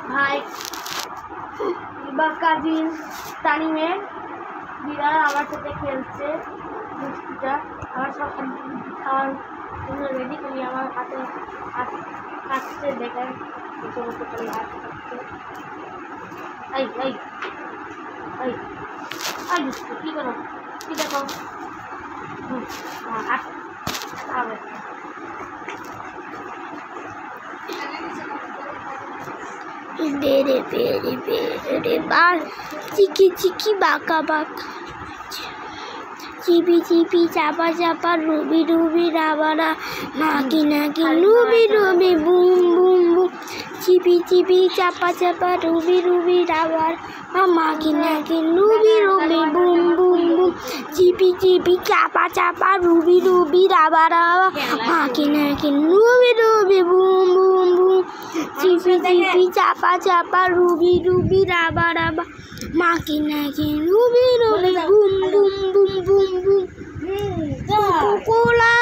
ভাই বা কাজিন তানিমের বিড়াল আমার সাথে খেলছে মিষ্টিটা আমার সব খাওয়ার জন্য রেডি করি আমার হাতে কাটছে দেখেন কি করো কি দেখো বেড়ে বেড়ে বেড়ে বার চিকি চিকি বাঁকা বাঁকা চিপি চিপি চাপা চাপা রুবি রুবি রাবারা নাকি নাকি রুবি রুবি বুম বুম বুম চিপি চিপি চাপা চাপা রুবি রুবি রাবার মাকি নাকি রুবি রুবি বুম বুম বুম চিপি চিপি চাপা চাপা রুবি রুবি রাবারা মাকি নাকি রুবি রুবি বুম বুম বুম চিপি চিপি চাপা চাপা রুবি রুবি রাবা রাবা মাকি নাকি রুবি রুবি বুম বুম বুম বুম বুম কোলা